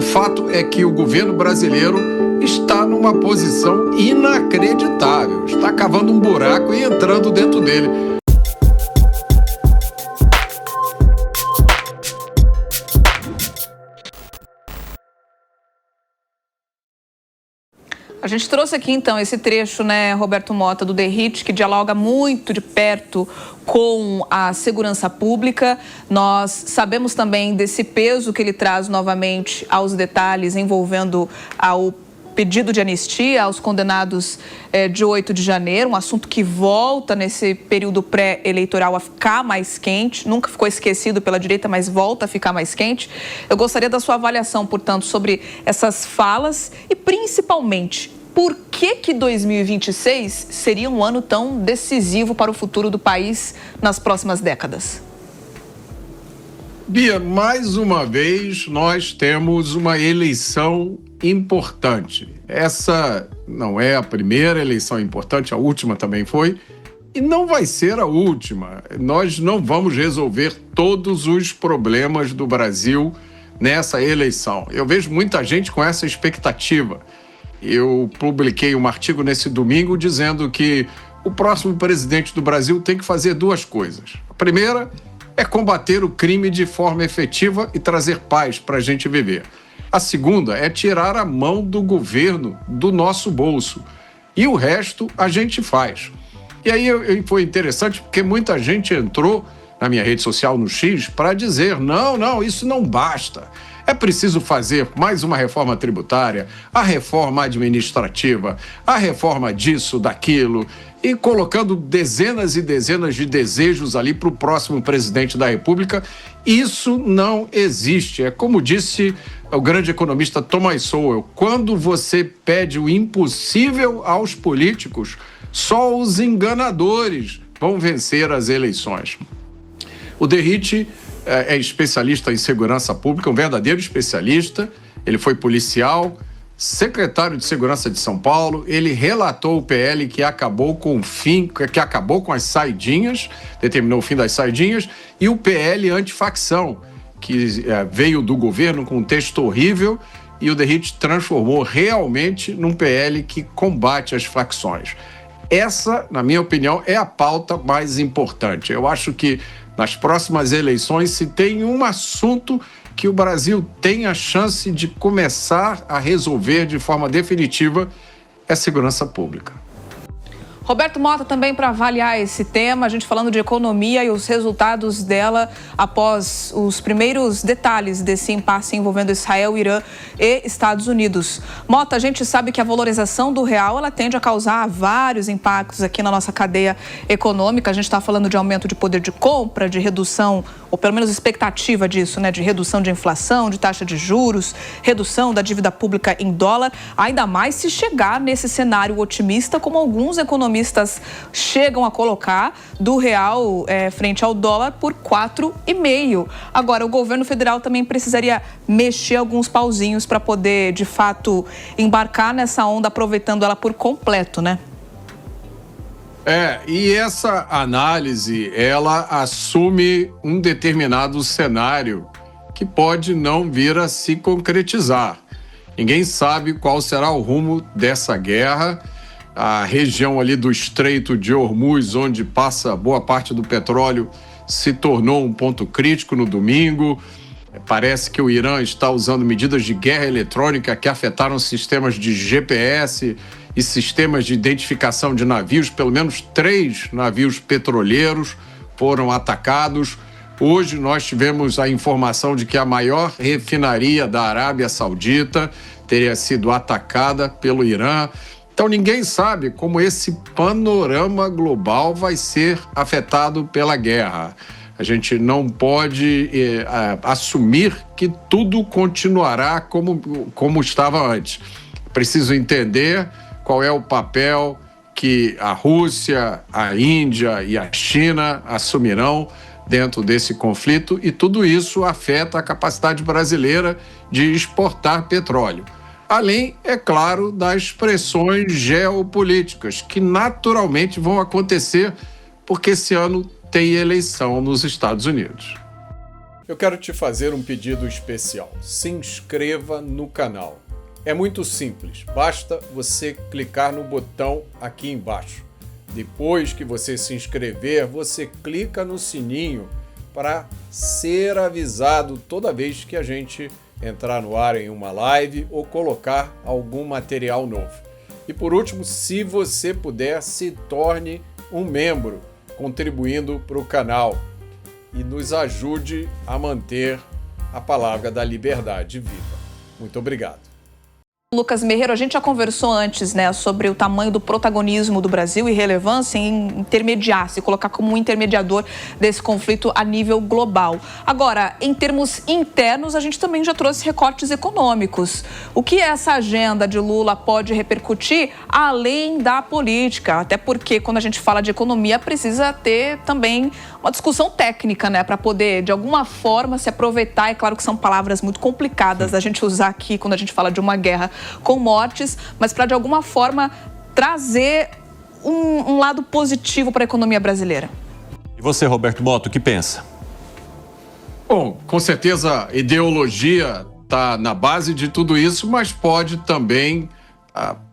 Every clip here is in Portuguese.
fato é que o governo brasileiro está numa posição inacreditável. Está cavando um buraco e entrando dentro dele. A gente trouxe aqui, então, esse trecho, né, Roberto Mota, do Derrite, que dialoga muito de perto com a segurança pública. Nós sabemos também desse peso que ele traz novamente aos detalhes envolvendo ao pedido de anistia aos condenados de 8 de janeiro, um assunto que volta nesse período pré-eleitoral a ficar mais quente, nunca ficou esquecido pela direita, mas volta a ficar mais quente. Eu gostaria da sua avaliação, portanto, sobre essas falas e, principalmente, por que 2026 seria um ano tão decisivo para o futuro do país nas próximas décadas? Bia, mais uma vez nós temos uma eleição importante. Essa não é a primeira eleição importante, a última também foi, e não vai ser a última. Nós não vamos resolver todos os problemas do Brasil nessa eleição. Eu vejo muita gente com essa expectativa. Eu publiquei um artigo nesse domingo dizendo que o próximo presidente do Brasil tem que fazer duas coisas. A primeira é combater o crime de forma efetiva e trazer paz para a gente viver. A segunda é tirar a mão do governo do nosso bolso. E o resto a gente faz. E aí foi interessante porque muita gente entrou na minha rede social, no X, para dizer, não, isso não basta. É preciso fazer mais uma reforma tributária, a reforma administrativa, a reforma disso, daquilo, e colocando dezenas e dezenas de desejos ali para o próximo presidente da República. Isso não existe. É como disse o grande economista Thomas Sowell, quando você pede o impossível aos políticos, só os enganadores vão vencer as eleições. O Derrite é especialista em segurança pública, um verdadeiro especialista. Ele foi policial, secretário de Segurança de São Paulo. Ele relatou o PL que acabou com as saidinhas, determinou o fim das saidinhas, e o PL antifacção, que veio do governo com um texto horrível, e o Derrite transformou realmente num PL que combate as facções. Essa, na minha opinião, é a pauta mais importante. Eu acho que nas próximas eleições, se tem um assunto que o Brasil tem a chance de começar a resolver de forma definitiva, é segurança pública. Roberto Mota, também para avaliar esse tema, a gente falando de economia e os resultados dela após os primeiros detalhes desse impasse envolvendo Israel, Irã e Estados Unidos. Mota, a gente sabe que a valorização do real, ela tende a causar vários impactos aqui na nossa cadeia econômica. A gente está falando de aumento de poder de compra, de redução, ou pelo menos expectativa disso, né, de redução de inflação, de taxa de juros, redução da dívida pública em dólar, ainda mais se chegar nesse cenário otimista, como alguns economistas chegam a colocar, do real frente ao dólar por 4,5. Agora, o governo federal também precisaria mexer alguns pauzinhos para poder, de fato, embarcar nessa onda, aproveitando ela por completo, né? E essa análise, ela assume um determinado cenário que pode não vir a se concretizar. Ninguém sabe qual será o rumo dessa guerra. A região ali do Estreito de Hormuz, onde passa boa parte do petróleo, se tornou um ponto crítico no domingo. Parece que o Irã está usando medidas de guerra eletrônica que afetaram sistemas de GPS e sistemas de identificação de navios. Pelo menos 3 navios petroleiros foram atacados. Hoje nós tivemos a informação de que a maior refinaria da Arábia Saudita teria sido atacada pelo Irã. Então, ninguém sabe como esse panorama global vai ser afetado pela guerra. A gente não pode assumir que tudo continuará como estava antes. Preciso entender qual é o papel que a Rússia, a Índia e a China assumirão dentro desse conflito, e tudo isso afeta a capacidade brasileira de exportar petróleo. Além, é claro, das pressões geopolíticas, que naturalmente vão acontecer porque esse ano tem eleição nos Estados Unidos. Eu quero te fazer um pedido especial. Se inscreva no canal. É muito simples, basta você clicar no botão aqui embaixo. Depois que você se inscrever, você clica no sininho para ser avisado toda vez que a gente entrar no ar em uma live ou colocar algum material novo. E por último, se você puder, se torne um membro, contribuindo para o canal e nos ajude a manter a palavra da liberdade viva. Muito obrigado. Lucas Merreiro, a gente já conversou antes, né, sobre o tamanho do protagonismo do Brasil e relevância em intermediar, se colocar como um intermediador desse conflito a nível global. Agora, em termos internos, a gente também já trouxe recortes econômicos. O que essa agenda de Lula pode repercutir além da política? Até porque, quando a gente fala de economia, precisa ter também uma discussão técnica, né, para poder, de alguma forma, se aproveitar. É claro que são palavras muito complicadas da gente usar aqui quando a gente fala de uma guerra com mortes, mas para, de alguma forma, trazer um lado positivo para a economia brasileira. E você, Roberto Mota, o que pensa? Bom, com certeza a ideologia está na base de tudo isso, mas pode também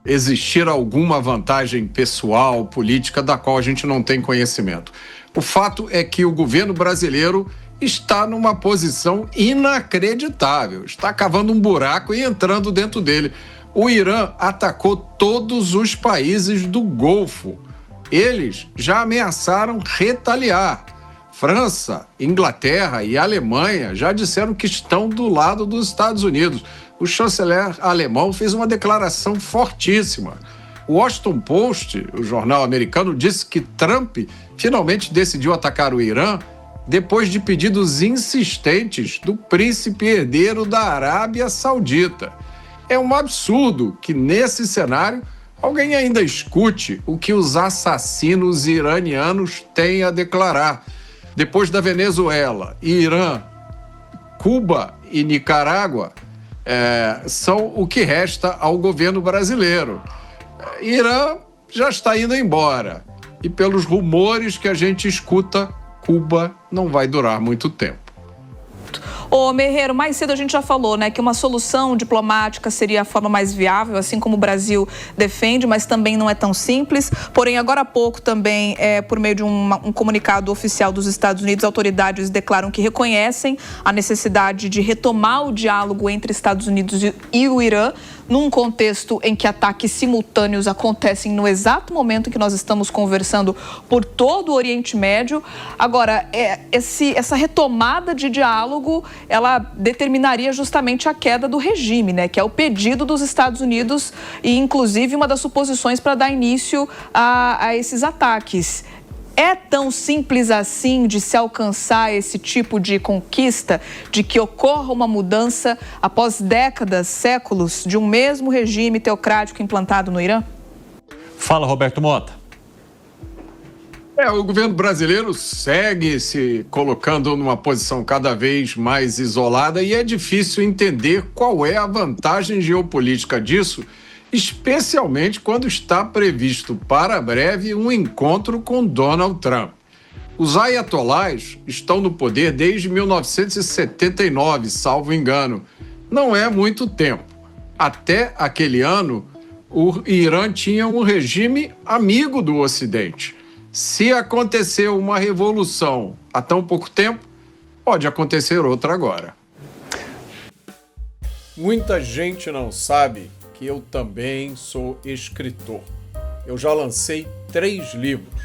existir alguma vantagem pessoal, política, da qual a gente não tem conhecimento. O fato é que o governo brasileiro está numa posição inacreditável, está cavando um buraco e entrando dentro dele. O Irã atacou todos os países do Golfo. Eles já ameaçaram retaliar. França, Inglaterra e Alemanha já disseram que estão do lado dos Estados Unidos. O chanceler alemão fez uma declaração fortíssima. O Washington Post, o jornal americano, disse que Trump finalmente decidiu atacar o Irã depois de pedidos insistentes do príncipe herdeiro da Arábia Saudita. É um absurdo que, nesse cenário, alguém ainda escute o que os assassinos iranianos têm a declarar. Depois da Venezuela, Irã, Cuba e Nicarágua, são o que resta ao governo brasileiro. Irã já está indo embora. E pelos rumores que a gente escuta, Cuba não vai durar muito tempo. Ô, Merreiro, mais cedo a gente já falou, né, que uma solução diplomática seria a forma mais viável, assim como o Brasil defende, mas também não é tão simples. Porém, agora há pouco também, por meio de um comunicado oficial dos Estados Unidos, autoridades declaram que reconhecem a necessidade de retomar o diálogo entre Estados Unidos e o Irã, num contexto em que ataques simultâneos acontecem no exato momento em que nós estamos conversando por todo o Oriente Médio. Agora, essa retomada de diálogo, ela determinaria justamente a queda do regime, né? Que é o pedido dos Estados Unidos e, inclusive, uma das suposições para dar início a esses ataques. É tão simples assim de se alcançar esse tipo de conquista, de que ocorra uma mudança após décadas, séculos, de um mesmo regime teocrático implantado no Irã? Fala, Roberto Mota. O governo brasileiro segue se colocando numa posição cada vez mais isolada e é difícil entender qual é a vantagem geopolítica disso, especialmente quando está previsto para breve um encontro com Donald Trump. Os ayatolás estão no poder desde 1979, salvo engano. Não é muito tempo. Até aquele ano, o Irã tinha um regime amigo do Ocidente. Se aconteceu uma revolução há tão pouco tempo, pode acontecer outra agora. Muita gente não sabe que eu também sou escritor. Eu já lancei 3 livros.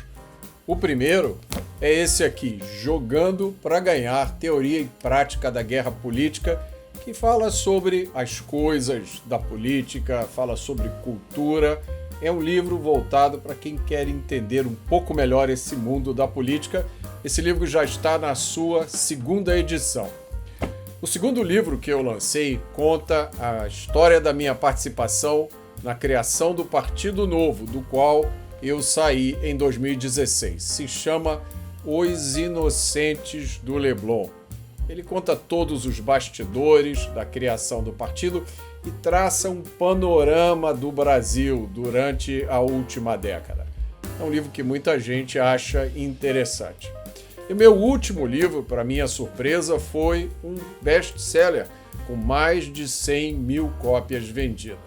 O primeiro é esse aqui, Jogando para Ganhar, Teoria e Prática da Guerra Política, que fala sobre as coisas da política, fala sobre cultura. É um livro voltado para quem quer entender um pouco melhor esse mundo da política. Esse livro já está na sua 2ª edição. O segundo livro que eu lancei conta a história da minha participação na criação do Partido Novo, do qual eu saí em 2016. Se chama Os Inocentes do Leblon. Ele conta todos os bastidores da criação do partido e traça um panorama do Brasil durante a última década. É um livro que muita gente acha interessante. E meu último livro, para minha surpresa, foi um best-seller com mais de 100 mil cópias vendidas.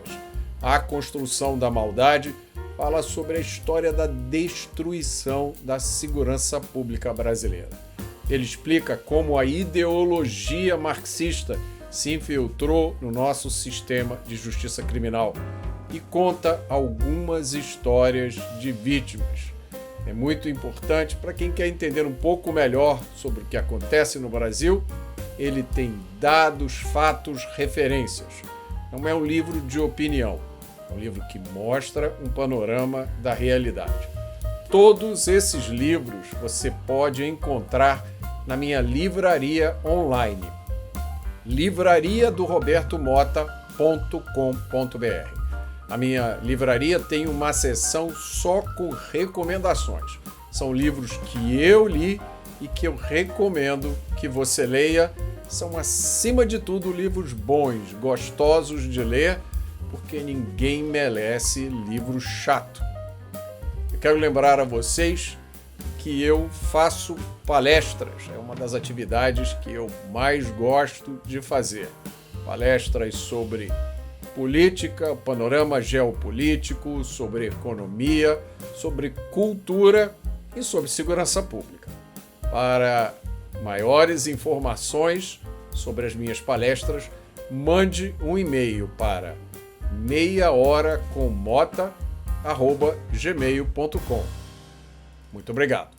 A Construção da Maldade fala sobre a história da destruição da segurança pública brasileira. Ele explica como a ideologia marxista se infiltrou no nosso sistema de justiça criminal e conta algumas histórias de vítimas. É muito importante para quem quer entender um pouco melhor sobre o que acontece no Brasil. Ele tem dados, fatos, referências. Não é um livro de opinião, é um livro que mostra um panorama da realidade. Todos esses livros você pode encontrar na minha livraria online, livrariadorobertomota.com.br. A minha livraria tem uma seção só com recomendações. São livros que eu li e que eu recomendo que você leia. São, acima de tudo, livros bons, gostosos de ler, porque ninguém merece livro chato. Eu quero lembrar a vocês que eu faço palestras. É uma das atividades que eu mais gosto de fazer. Palestras sobre política, panorama geopolítico, sobre economia, sobre cultura e sobre segurança pública. Para maiores informações sobre as minhas palestras, mande um e-mail para meiahoracomota@gmail.com. Muito obrigado.